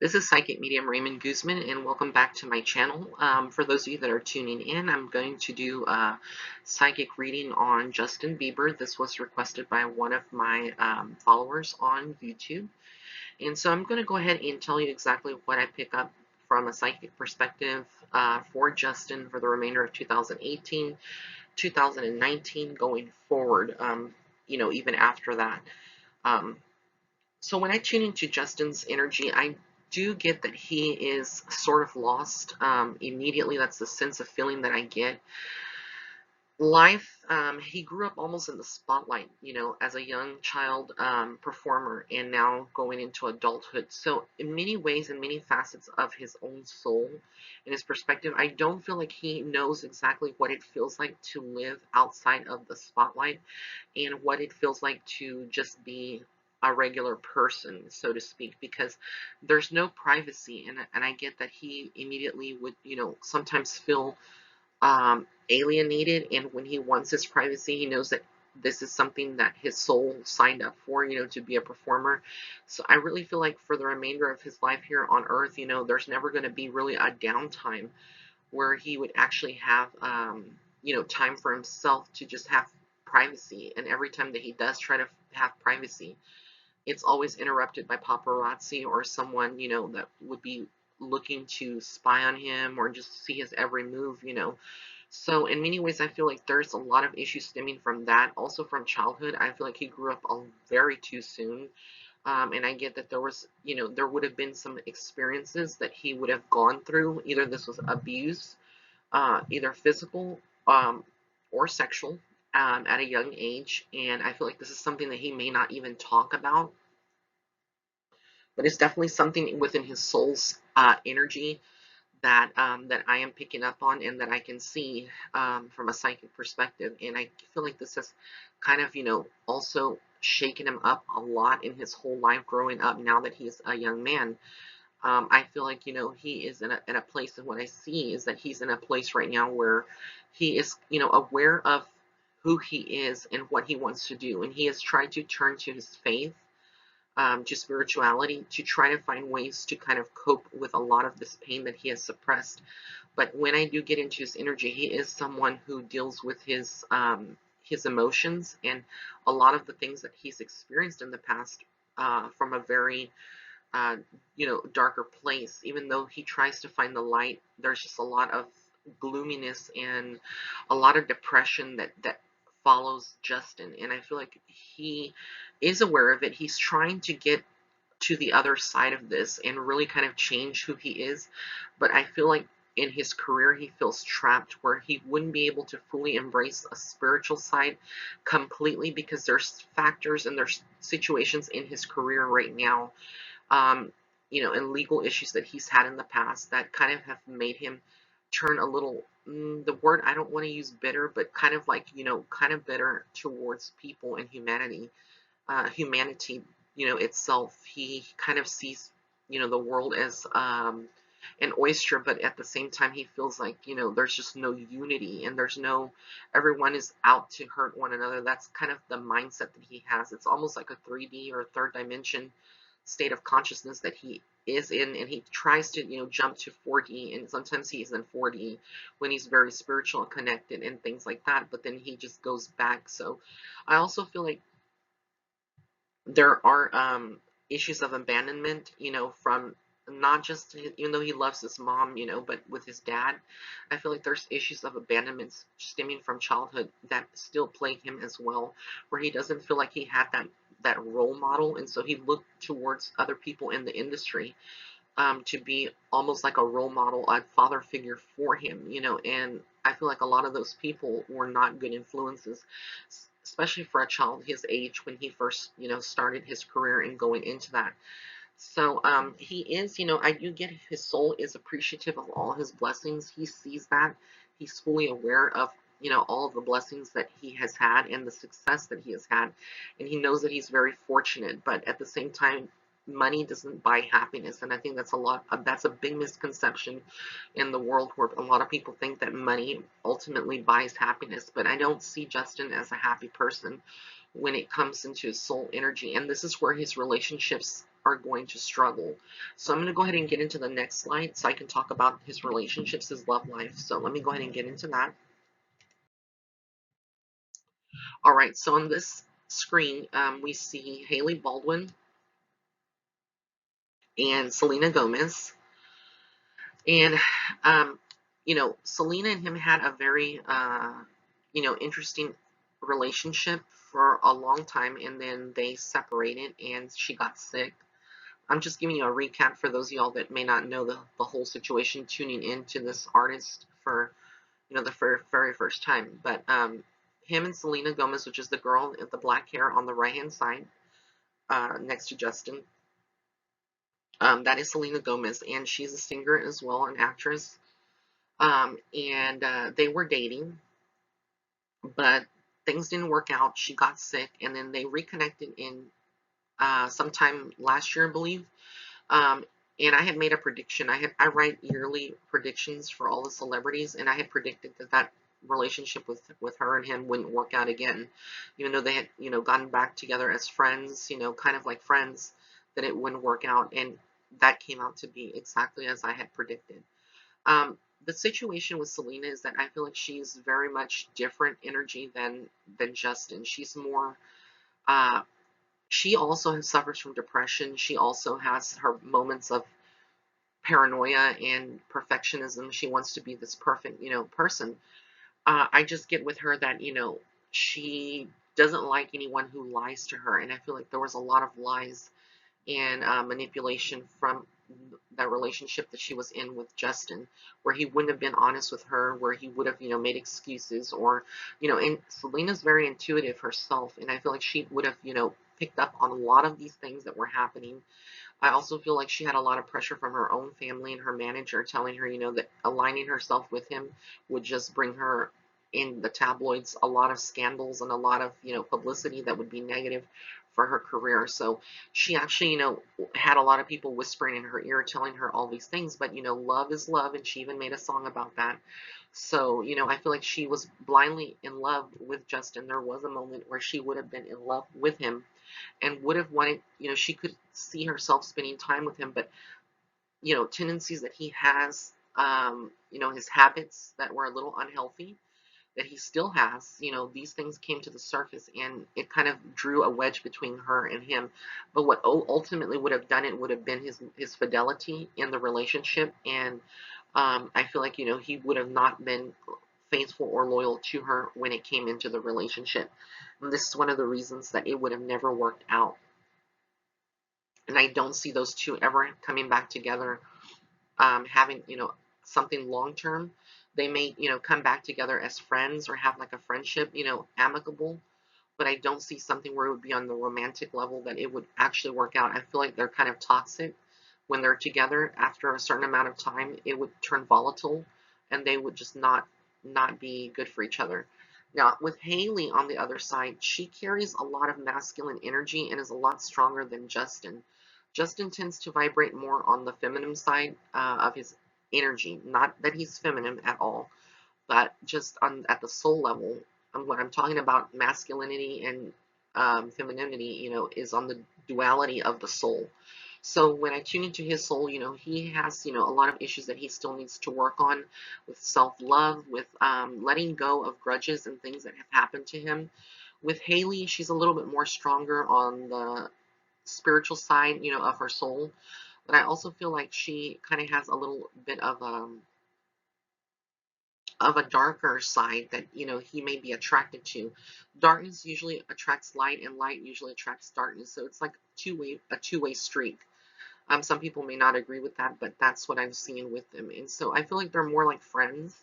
This is Psychic Medium Raymond Guzman, and welcome back to my channel. For those of you that are tuning in, I'm going to do a psychic reading on Justin Bieber. This was requested by one of my followers on YouTube. And so I'm going to go ahead and tell you exactly what I pick up from a psychic perspective for Justin for the remainder of 2018, 2019, going forward, even after that. Um, so when I tune into Justin's energy, I do get that he is sort of lost immediately. That's the sense of feeling that I get. Life, he grew up almost in the spotlight, as a young child performer and now going into adulthood. So in many ways, in many facets of his own soul and his perspective, I don't feel like he knows exactly what it feels like to live outside of the spotlight and what it feels like to just be a regular person, so to speak, because there's no privacy. And I get that he immediately would, sometimes feel alienated. And when he wants his privacy, he knows that this is something that his soul signed up for, to be a performer. So I really feel like for the remainder of his life here on earth, there's never going to be really a downtime where he would actually have, time for himself to just have privacy. And every time that he does try to have privacy, it's always interrupted by paparazzi or someone, that would be looking to spy on him or just see his every move. So in many ways, I feel like there's a lot of issues stemming from that. Also from childhood, I feel like he grew up very too soon. And I get that there would have been some experiences that he would have gone through. Either this was abuse, either physical or sexual, at a young age. And I feel like this is something that he may not even talk about, but it's definitely something within his soul's energy that I am picking up on and that I can see from a psychic perspective. And I feel like this has kind of, also shaken him up a lot in his whole life growing up now that he's a young man. I feel like, he is in a place, and what I see is that he's in a place right now where he is, aware of who he is and what he wants to do. And he has tried to turn to his faith, to spirituality, to try to find ways to kind of cope with a lot of this pain that he has suppressed. But when I do get into his energy, he is someone who deals with his emotions and a lot of the things that he's experienced in the past, from a very uh, darker place. Even though he tries to find the light, there's just a lot of gloominess and a lot of depression that follows Justin. And I feel like he is aware of it. He's trying to get to the other side of this and really kind of change who he is. But I feel like in his career, he feels trapped where he wouldn't be able to fully embrace a spiritual side completely because there's factors and there's situations in his career right now, um, and legal issues that he's had in the past that kind of have made him turn a little, the word I don't want to use bitter, but kind of like, kind of bitter towards people and humanity, itself. He kind of sees, the world as an oyster, but at the same time, he feels like, there's just no unity and everyone is out to hurt one another. That's kind of the mindset that he has. It's almost like a 3D or third dimension state of consciousness that he is in, and he tries to, jump to 4D, and sometimes he's in 4D when he's very spiritual and connected and things like that, but then he just goes back. So I also feel like there are issues of abandonment, from not just even though he loves his mom, but with his dad. I feel like there's issues of abandonment stemming from childhood that still plague him as well, where he doesn't feel like he had that role model, and so he looked towards other people in the industry, to be almost like a role model, a father figure for him, and I feel like a lot of those people were not good influences, especially for a child his age when he first, started his career and going into that. So he is, I do get his soul is appreciative of all his blessings. He sees that. He's fully aware of, all of the blessings that he has had and the success that he has had. And he knows that he's very fortunate. But at the same time, money doesn't buy happiness. And I think that's a big misconception in the world, where a lot of people think that money ultimately buys happiness. But I don't see Justin as a happy person when it comes into his soul energy. And this is where his relationships are going to struggle. So I'm going to go ahead and get into the next slide so I can talk about his relationships, his love life. So let me go ahead and get into that. All right, so on this screen, we see Haley Baldwin and Selena Gomez. And, Selena and him had a very, interesting relationship for a long time, and then they separated and she got sick. I'm just giving you a recap for those of y'all that may not know the whole situation, tuning into this artist for, the very first time. But him and Selena Gomez, which is the girl with the black hair on the right-hand side, next to Justin, that is Selena Gomez, and she's a singer as well, an actress. And they were dating, but things didn't work out. She got sick, and then they reconnected in sometime last year, I believe. Um, and I had made a prediction. I write yearly predictions for all the celebrities, and I had predicted that relationship with her and him wouldn't work out again, even though they had gotten back together as friends, kind of like friends, that it wouldn't work out, and that came out to be exactly as I had predicted. Um, the situation with Selena is that I feel like she's very much different energy than Justin. She's more. Uh, she also suffers from depression. She also has her moments of paranoia and perfectionism. She wants to be this perfect, person. I just get with her that she doesn't like anyone who lies to her, and I feel like there was a lot of lies and manipulation from that relationship that she was in with Justin, where he wouldn't have been honest with her, where he would have, made excuses, or, and Selena's very intuitive herself, and I feel like she would have, picked up on a lot of these things that were happening. I also feel like she had a lot of pressure from her own family and her manager telling her, that aligning herself with him would just bring her in the tabloids a lot of scandals and a lot of, publicity that would be negative for her career. So she actually, had a lot of people whispering in her ear telling her all these things, but, love is love, and she even made a song about that. So, I feel like she was blindly in love with Justin. There was a moment where she would have been in love with him and would have wanted, she could see herself spending time with him, but, tendencies that he has, his habits that were a little unhealthy, that he still has, these things came to the surface and it kind of drew a wedge between her and him. But what ultimately would have done it would have been his fidelity in the relationship. And I feel like, he would have not been faithful or loyal to her when it came into the relationship. And this is one of the reasons that it would have never worked out. And I don't see those two ever coming back together, having, something long term. They may, come back together as friends or have like a friendship, amicable, but I don't see something where it would be on the romantic level that it would actually work out. I feel like they're kind of toxic when they're together. After a certain amount of time, it would turn volatile and they would just not be good for each other. Now, with Haley on the other side, she carries a lot of masculine energy and is a lot stronger than Justin. Justin tends to vibrate more on the feminine side of his energy. Not that he's feminine at all, but just at the soul level. When I'm talking about masculinity and femininity, is on the duality of the soul. So when I tune into his soul, he has, a lot of issues that he still needs to work on with self-love, with letting go of grudges and things that have happened to him. With Haley, she's a little bit more stronger on the spiritual side, of her soul. But I also feel like she kind of has a little bit of a darker side that he may be attracted to. Darkness usually attracts light, and light usually attracts darkness. So it's like a two-way street. Some people may not agree with that, but that's what I'm seeing with them. And so I feel like they're more like friends.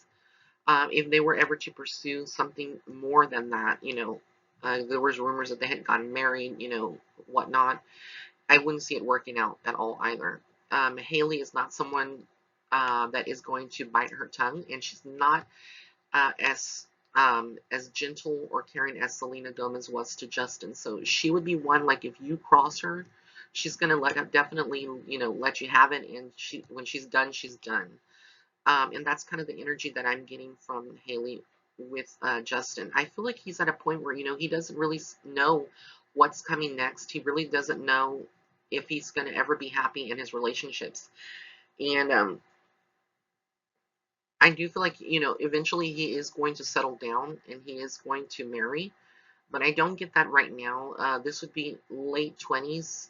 If they were ever to pursue something more than that, there was rumors that they had gotten married, whatnot. I wouldn't see it working out at all either. Haley is not someone that is going to bite her tongue, and she's not as gentle or caring as Selena Gomez was to Justin. So she would be one, like, if you cross her, she's gonna definitely let you have it, and when she's done, she's done. And that's kind of the energy that I'm getting from Haley Justin. I feel like he's at a point where, he doesn't really know what's coming next. He really doesn't know if he's going to ever be happy in his relationships. And I do feel like, eventually he is going to settle down and he is going to marry, but I don't get that right now. This would be late 20s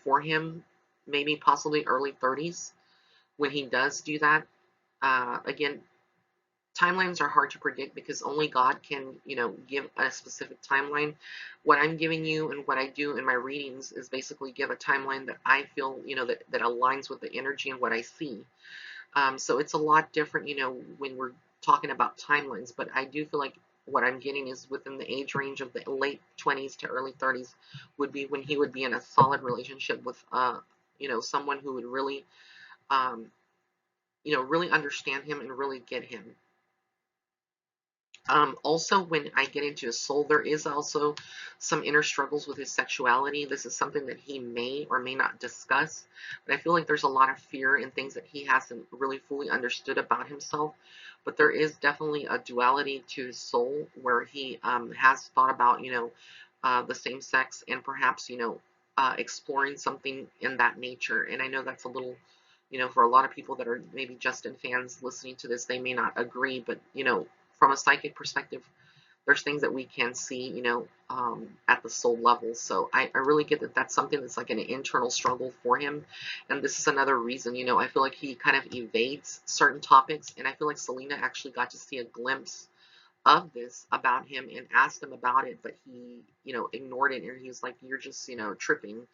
for him, maybe possibly early 30s when he does do that. Again, timelines are hard to predict because only God can, give a specific timeline. What I'm giving you and what I do in my readings is basically give a timeline that I feel, that aligns with the energy and what I see. So it's a lot different, when we're talking about timelines, but I do feel like what I'm getting is within the age range of the late 20s to early 30s would be when he would be in a solid relationship with, someone who would really, um, really understand him and really get him. Also, when I get into his soul, there is also some inner struggles with his sexuality. This is something that he may or may not discuss, but I feel like there's a lot of fear and things that he hasn't really fully understood about himself. But there is definitely a duality to his soul where he has thought about, the same sex and perhaps, exploring something in that nature. And I know that's a little, for a lot of people that are maybe Justin fans listening to this, they may not agree, but, from a psychic perspective, there's things that we can see, at the soul level. So I really get that that's something that's like an internal struggle for him. And this is another reason, I feel like he kind of evades certain topics. And I feel like Selena actually got to see a glimpse of this about him and asked him about it, but he, ignored it. And he was like, you're just, tripping.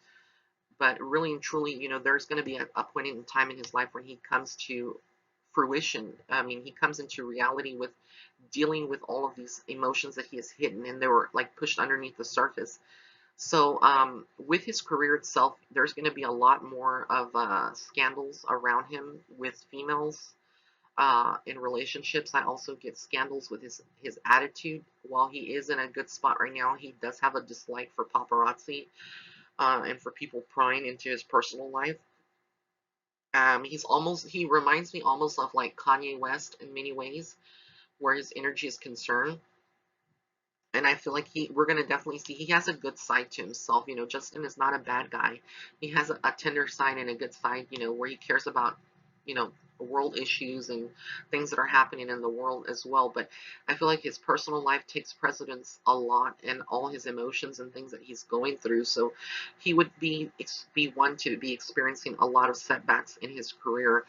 But really and truly, there's going to be a point in time in his life when he comes to fruition. I mean, he comes into reality with dealing with all of these emotions that he has hidden and they were like pushed underneath the surface. So with his career itself, there's going to be a lot more of scandals around him with females in relationships. I also get scandals with his attitude. While he is in a good spot right now, he does have a dislike for paparazzi and for people prying into his personal life. He reminds me almost of like Kanye West in many ways, where his energy is concerned. And I feel like we're gonna definitely see he has a good side to himself. Justin is not a bad guy. He has a tender side and a good side. Where he cares about, you know, world issues and things that are happening in the world as well. But I feel like his personal life takes precedence a lot, and all his emotions and things that he's going through. So he would be one to be experiencing a lot of setbacks in his career.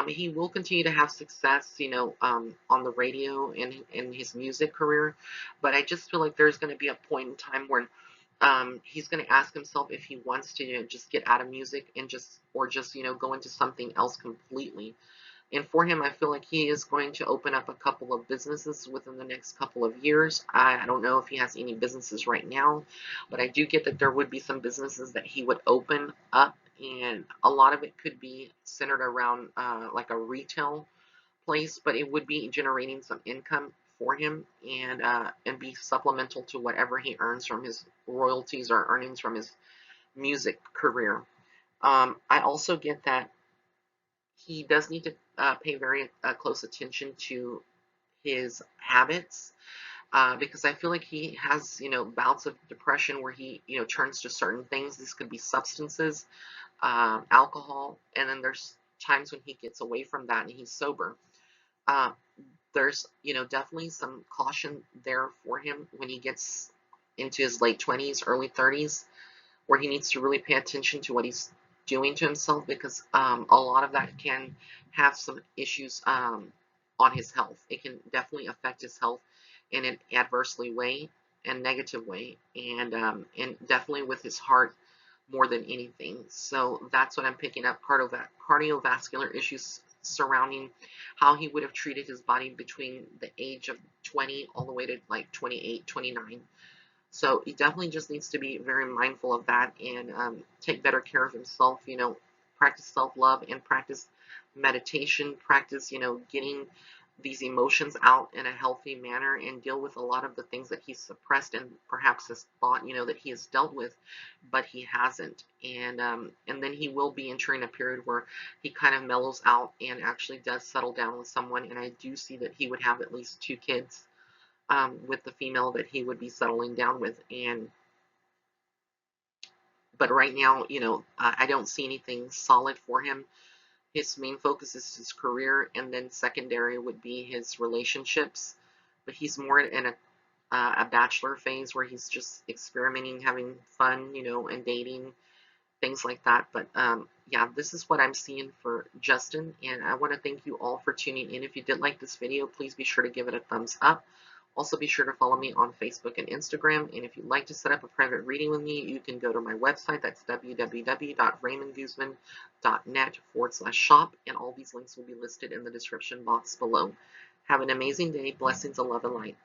He will continue to have success, on the radio and in his music career, but I just feel like there's going to be a point in time where he's going to ask himself if he wants to, just get out of music and just go into something else completely. And for him, I feel like he is going to open up a couple of businesses within the next couple of years. I don't know if he has any businesses right now, but I do get that there would be some businesses that he would open up, and a lot of it could be centered around like a retail place, but it would be generating some income for him and be supplemental to whatever he earns from his royalties or earnings from his music career. I also get that he does need to pay very close attention to his habits because I feel like he has, bouts of depression where he, turns to certain things. This could be substances, alcohol, and then there's times when he gets away from that and he's sober. Uh, there's, definitely some caution there for him when he gets into his late 20s, early 30s, where he needs to really pay attention to what he's doing to himself because a lot of that can have some issues on his health. It can definitely affect his health in an adversely way and negative way, and definitely with his heart more than anything. So that's what I'm picking up, cardiovascular issues surrounding how he would have treated his body between the age of 20 all the way to like 28, 29. So he definitely just needs to be very mindful of that and take better care of himself, practice self-love and practice meditation, practice, getting these emotions out in a healthy manner and deal with a lot of the things that he's suppressed and perhaps has thought, that he has dealt with, but he hasn't. And then he will be entering a period where he kind of mellows out and actually does settle down with someone. And I do see that he would have at least 2 kids with the female that he would be settling down with. But right now, I don't see anything solid for him. His main focus is his career, and then secondary would be his relationships. But he's more in a bachelor phase where he's just experimenting, having fun, and dating, things like that. But yeah, this is what I'm seeing for Justin, and I want to thank you all for tuning in. If you did like this video, please be sure to give it a thumbs up. Also, be sure to follow me on Facebook and Instagram. And if you'd like to set up a private reading with me, you can go to my website. That's www.raymondguzman.net/shop. And all these links will be listed in the description box below. Have an amazing day. Blessings of love and light.